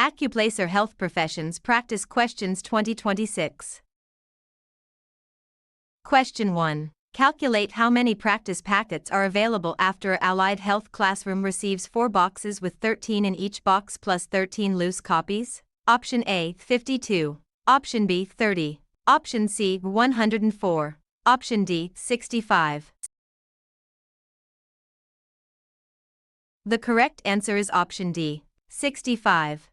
ACCUPLACER Health Professions Practice Questions 2026. Question 1. Calculate how many practice packets are available after a Allied Health classroom receives 4 boxes with 13 in each box plus 13 loose copies. Option A, 52. Option B, 30. Option C, 104. Option D, 65. The correct answer is option D, 65.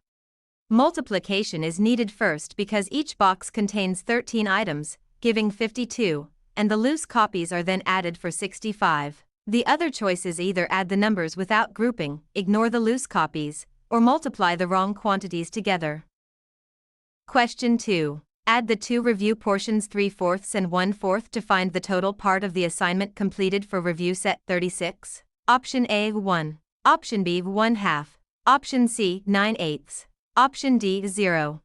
Multiplication is needed first because each box contains 13 items, giving 52, and the loose copies are then added for 65. The other choices either add the numbers without grouping, ignore the loose copies, or multiply the wrong quantities together. Question 2. Add the two review portions 3/4 and 1/4 to find the total part of the assignment completed for review set 36. Option A, 1. Option B, 1/2. Option C, 9/8. Option D, 0.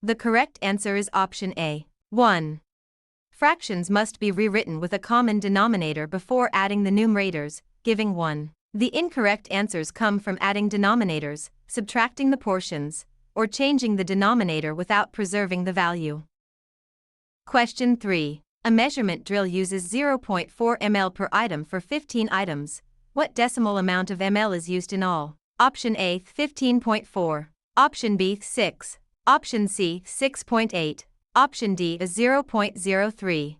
The correct answer is option A, 1. Fractions must be rewritten with a common denominator before adding the numerators, giving 1. The incorrect answers come from adding denominators, subtracting the portions, or changing the denominator without preserving the value. Question 3. A measurement drill uses 0.4 ml per item for 15 items. What decimal amount of ml is used in all? Option A, 15.4. Option B, 6. Option C, 6.8. Option D, 0.03.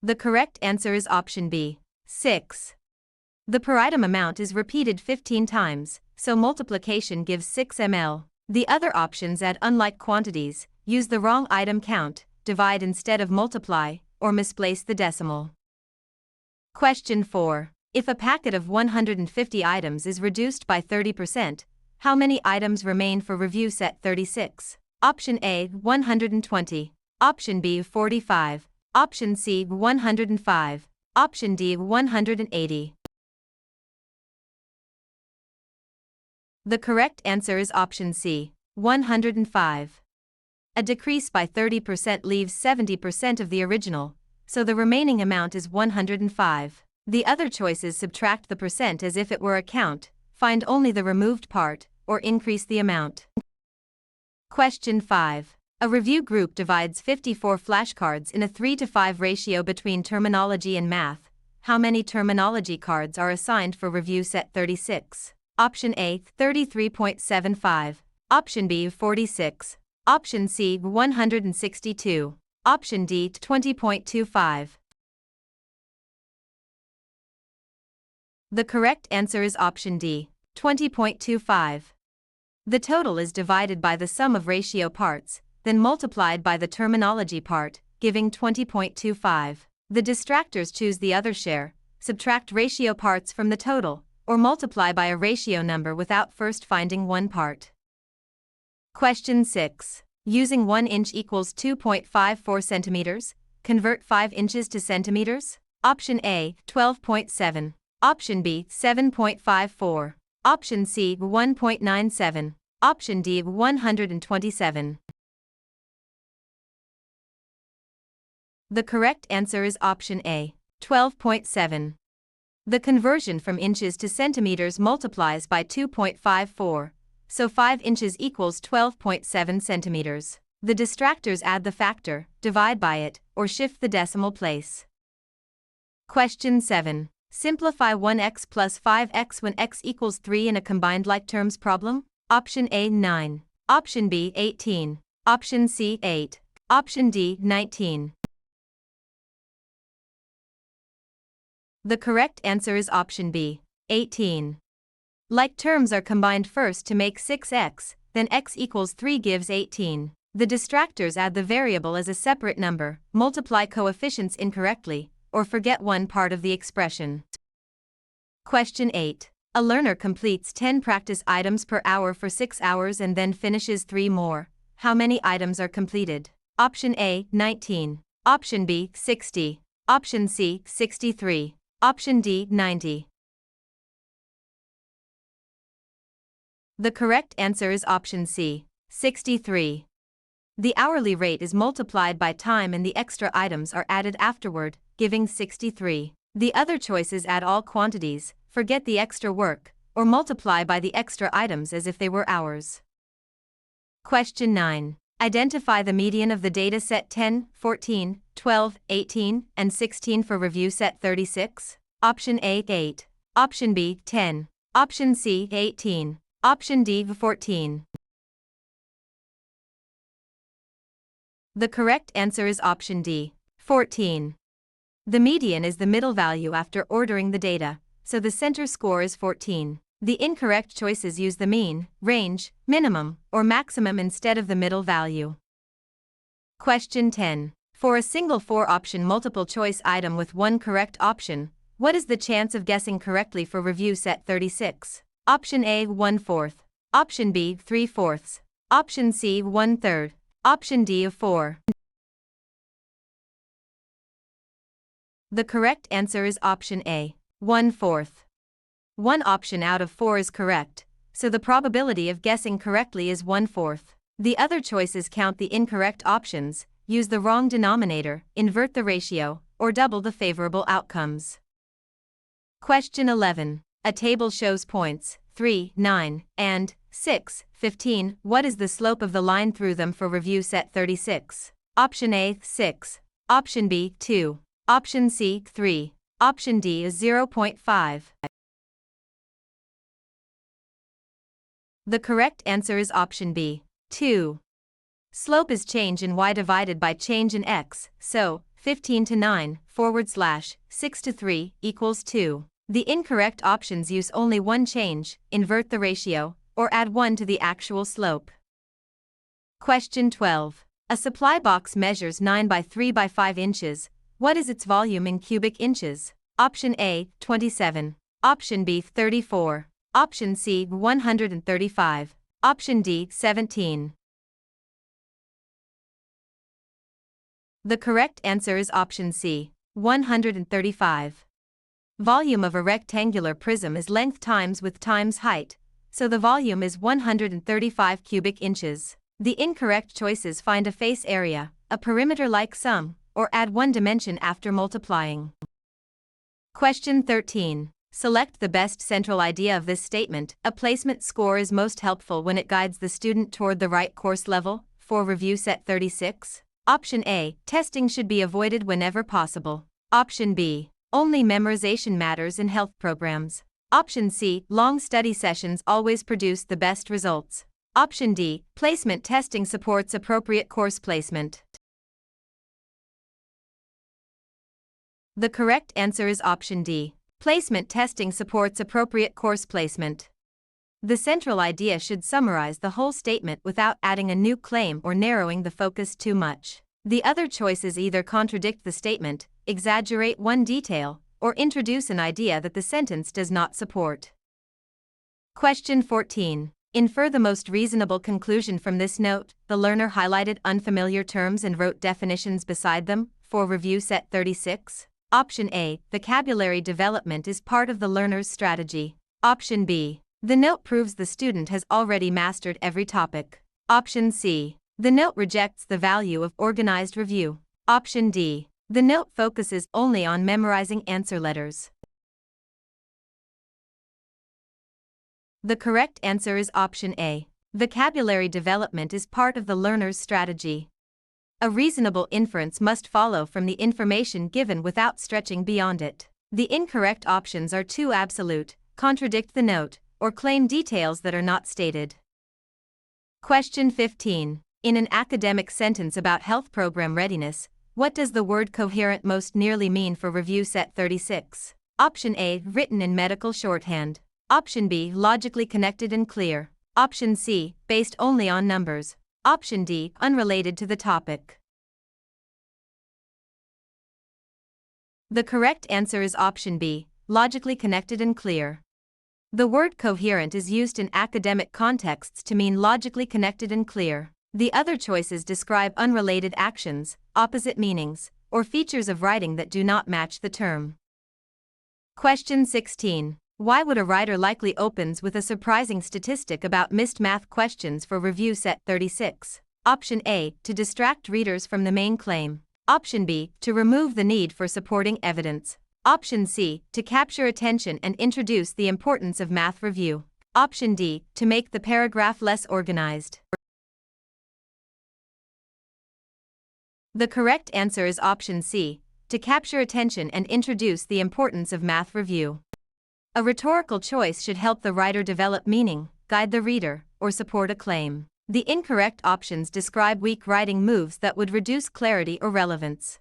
The correct answer is option B, 6. The per item amount is repeated 15 times, so multiplication gives 6 ml. The other options add unlike quantities, use the wrong item count, divide instead of multiply, or misplace the decimal. Question 4. If a packet of 150 items is reduced by 30%, how many items remain for review set 36? Option A, 120. Option B, 45. Option C, 105. Option D, 180. The correct answer is option C, 105. A decrease by 30% leaves 70% of the original, so the remaining amount is 105. The other choices subtract the percent as if it were a count, find only the removed part, or increase the amount. Question 5. A review group divides 54 flashcards in a 3:5 ratio between terminology and math. How many terminology cards are assigned for review set 36? Option A, 33.75. Option B, 46. Option C, 162. Option D, 20.25. The correct answer is option D, 20.25. The total is divided by the sum of ratio parts, then multiplied by the terminology part, giving 20.25. The distractors choose the other share, subtract ratio parts from the total, or multiply by a ratio number without first finding one part. Question 6. Using 1 inch equals 2.54 centimeters, convert 5 inches to centimeters? Option A, 12.7. Option B, 7.54. Option C, 1.97. Option D, 127. The correct answer is option A, 12.7. The conversion from inches to centimeters multiplies by 2.54, so 5 inches equals 12.7 centimeters. The distractors add the factor, divide by it, or shift the decimal place. Question 7. Simplify 1x plus 5x when x equals 3 in a combined like terms problem. Option A, 9. Option B, 18. Option C, 8. Option D, 19. The correct answer is option B, 18. Like terms are combined first to make 6x, then x equals 3 gives 18. The distractors add the variable as a separate number, multiply coefficients incorrectly, or forget one part of the expression. Question 8. A learner completes 10 practice items per hour for 6 hours and then finishes 3 more. How many items are completed? Option A, 19. Option B, 60. Option C, 63. Option D, 90. The correct answer is option C, 63. The hourly rate is multiplied by time and the extra items are added afterward, giving 63. The other choices add all quantities, forget the extra work, or multiply by the extra items as if they were hours. Question 9. Identify the median of the data set 10, 14, 12, 18, and 16 for review set 36. Option A, 8. Option B, 10. Option C, 18. Option D, 14. The correct answer is option D, 14. The median is the middle value after ordering the data, so the center score is 14. The incorrect choices use the mean, range, minimum, or maximum instead of the middle value. Question 10. For a single 4-option multiple-choice item with one correct option, what is the chance of guessing correctly for review set 36? Option A, 1/4. Option B, 3/4. Option C, 1/3. Option D, 4. The correct answer is option A, 1/4. One option out of 4 is correct, so the probability of guessing correctly is 1/4. The other choices count the incorrect options, use the wrong denominator, invert the ratio, or double the favorable outcomes. Question 11. A table shows points 3, 9, and 6, 15. What is the slope of the line through them for review set 36? Option A, 6. Option B, 2. Option C, 3. Option D is 0.5. The correct answer is option B, 2. Slope is change in y divided by change in x, so 15 to 9 / 6 to 3 equals 2. The incorrect options use only one change, invert the ratio, or add 1 to the actual slope. Question 12. A supply box measures 9 by 3 by 5 inches. What is its volume in cubic inches? Option A, 27. Option B, 34. Option C, 135. Option D, 17. The correct answer is option C, 135. Volume of a rectangular prism is length times width times height, so the volume is 135 cubic inches. The incorrect choices find a face area, a perimeter-like sum, or add one dimension after multiplying. Question 13. Select the best central idea of this statement. A placement score is most helpful when it guides the student toward the right course level. For review set 36. Option A. Testing should be avoided whenever possible. Option B. Only memorization matters in health programs. Option C. Long study sessions always produce the best results. Option D. Placement testing supports appropriate course placement. The correct answer is option D. Placement testing supports appropriate course placement. The central idea should summarize the whole statement without adding a new claim or narrowing the focus too much. The other choices either contradict the statement, exaggerate one detail, or introduce an idea that the sentence does not support. Question 14. Infer the most reasonable conclusion from this note. The learner highlighted unfamiliar terms and wrote definitions beside them. For review set 36. Option A. Vocabulary development is part of the learner's strategy. Option B. The note proves the student has already mastered every topic. Option C. The note rejects the value of organized review. Option D. The note focuses only on memorizing answer letters. The correct answer is option A. Vocabulary development is part of the learner's strategy. A reasonable inference must follow from the information given without stretching beyond it. The incorrect options are too absolute, contradict the note, or claim details that are not stated. Question 15. In an academic sentence about health program readiness, what does the word coherent most nearly mean for review set 36? Option A. Written in medical shorthand. Option B. Logically connected and clear. Option C. Based only on numbers. Option D. Unrelated to the topic. The correct answer is option B. Logically connected and clear. The word coherent is used in academic contexts to mean logically connected and clear. The other choices describe unrelated actions, opposite meanings, or features of writing that do not match the term. Question 16. Why would a writer likely opens with a surprising statistic about missed math questions for review set 36? Option A. To distract readers from the main claim. Option B. To remove the need for supporting evidence. Option C, to capture attention and introduce the importance of math review. Option D, to make the paragraph less organized. The correct answer is option C, to capture attention and introduce the importance of math review. A rhetorical choice should help the writer develop meaning, guide the reader, or support a claim. The incorrect options describe weak writing moves that would reduce clarity or relevance.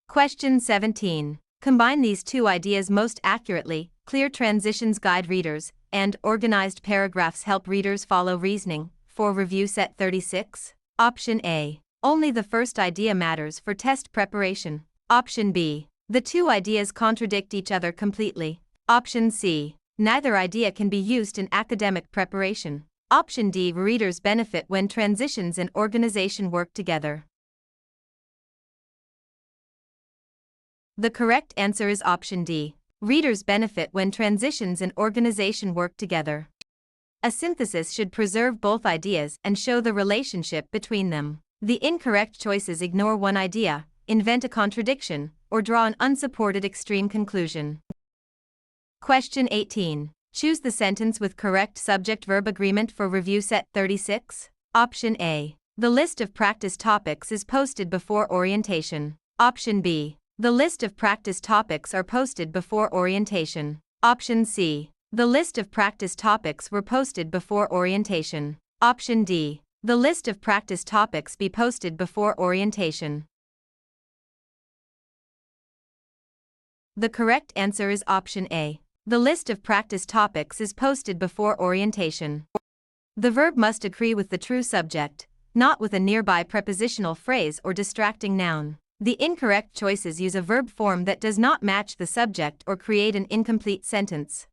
Question 17. Combine these two ideas most accurately. Clear transitions guide readers, and organized paragraphs help readers follow reasoning. For review set 36. Option A. Only the first idea matters for test preparation. Option B. The two ideas contradict each other completely. Option C. Neither idea can be used in academic preparation. Option D. Readers benefit when transitions and organization work together. The correct answer is option D. Readers benefit when transitions and organization work together. A synthesis should preserve both ideas and show the relationship between them. The incorrect choices ignore one idea, invent a contradiction, or draw an unsupported extreme conclusion. Question 18. Choose the sentence with correct subject-verb agreement for review set 36. Option A. The list of practice topics is posted before orientation. Option B. The list of practice topics are posted before orientation. Option C. The list of practice topics were posted before orientation. Option D. The list of practice topics be posted before orientation. The correct answer is option A. The list of practice topics is posted before orientation. The verb must agree with the true subject, not with a nearby prepositional phrase or distracting noun. The incorrect choices use a verb form that does not match the subject or create an incomplete sentence.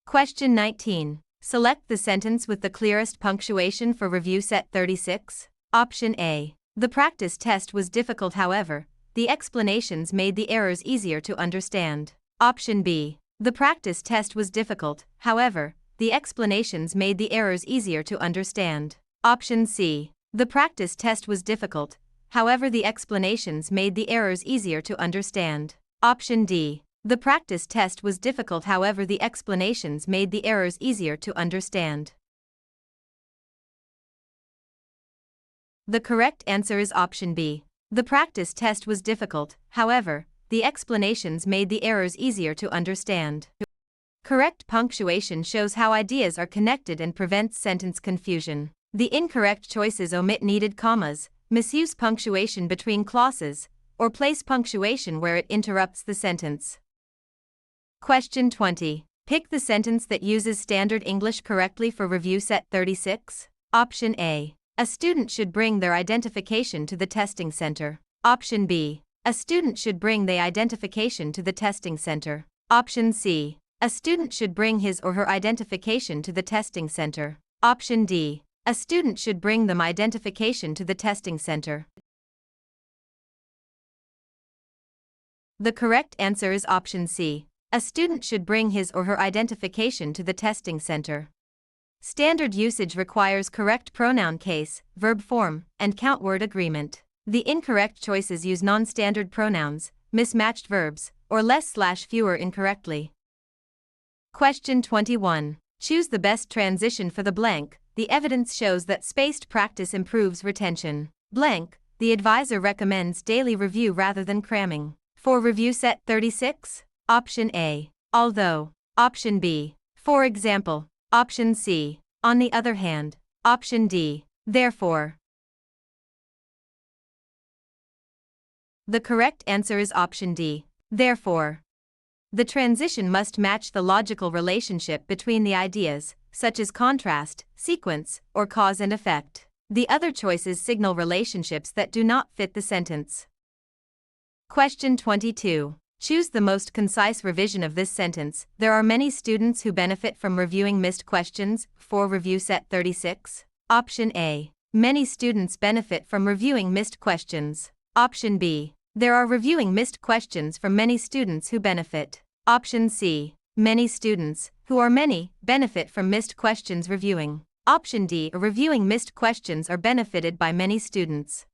Question 19. Select the sentence with the clearest punctuation for review set 36. Option A. The practice test was difficult, however, the explanations made the errors easier to understand. Option B. The practice test was difficult, however, the explanations made the errors easier to understand. Option C. The practice test was difficult, however, the explanations made the errors easier to understand. Option D. The practice test was difficult, however, the explanations made the errors easier to understand. The correct answer is option B. The practice test was difficult, however, the explanations made the errors easier to understand. Correct punctuation shows how ideas are connected and prevents sentence confusion. The incorrect choices omit needed commas, misuse punctuation between clauses, or place punctuation where it interrupts the sentence. Question 20. Pick the sentence that uses Standard English correctly for review set 36. Option A. A student should bring their identification to the testing center. Option B. A student should bring the identification to the testing center. Option C. A student should bring his or her identification to the testing center. Option D. A student should bring them identification to the testing center. The correct answer is option C. A student should bring his or her identification to the testing center. Standard usage requires correct pronoun case, verb form, and count word agreement. The incorrect choices use non-standard pronouns, mismatched verbs, or less/fewer incorrectly. Question 21. Choose the best transition for the blank. The evidence shows that spaced practice improves retention. Blank, the advisor recommends daily review rather than cramming. For review set 36. Option A. Although. Option B. For example. Option C. On the other hand. Option D. Therefore. The correct answer is option D. Therefore. The transition must match the logical relationship between the ideas, such as contrast, sequence, or cause and effect. The other choices signal relationships that do not fit the sentence. Question 22. Choose the most concise revision of this sentence. There are many students who benefit from reviewing missed questions. For review set 36. Option A. Many students benefit from reviewing missed questions. Option B. There are reviewing missed questions from many students who benefit. Option C. Many students, who are many, benefit from missed questions reviewing. Option D. Reviewing missed questions are benefited by many students.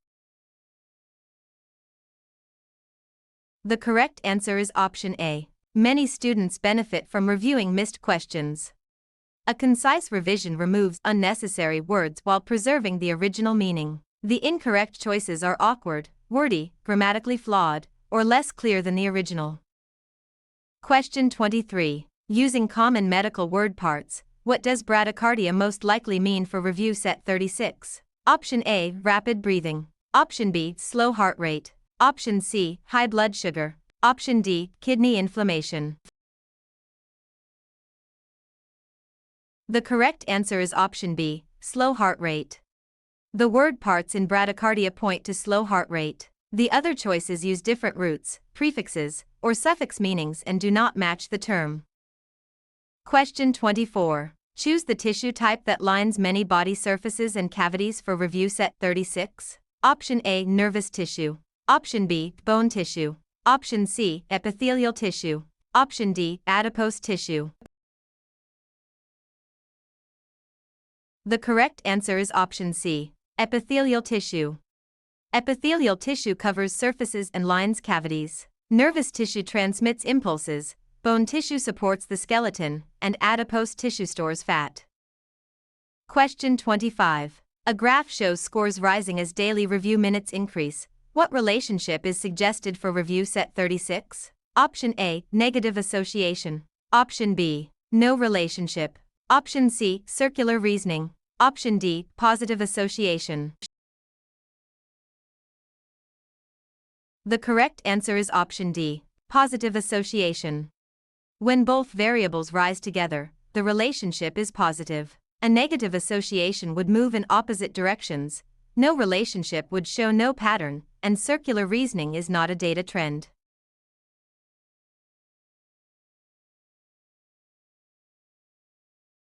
The correct answer is option A. Many students benefit from reviewing missed questions. A concise revision removes unnecessary words while preserving the original meaning. The incorrect choices are awkward, wordy, grammatically flawed, or less clear than the original. Question 23. Using common medical word parts, what does bradycardia most likely mean for review set 36? Option A, rapid breathing. Option B, slow heart rate. Option C, high blood sugar. Option D, kidney inflammation. The correct answer is option B, slow heart rate. The word parts in bradycardia point to slow heart rate. The other choices use different roots, prefixes, or suffix meanings and do not match the term. Question 24. Choose the tissue type that lines many body surfaces and cavities for review set 36. Option A, nervous tissue. Option B, bone tissue. Option C, epithelial tissue. Option D, adipose tissue. The correct answer is option C, epithelial tissue. Epithelial tissue covers surfaces and lines cavities. Nervous tissue transmits impulses, bone tissue supports the skeleton, and adipose tissue stores fat. Question 25. A graph shows scores rising as daily review minutes increase. What relationship is suggested for review set 36? Option A, negative association. Option B, no relationship. Option C, circular reasoning. Option D, positive association. The correct answer is option D, positive association. When both variables rise together, the relationship is positive. A negative association would move in opposite directions, no relationship would show no pattern, and circular reasoning is not a data trend.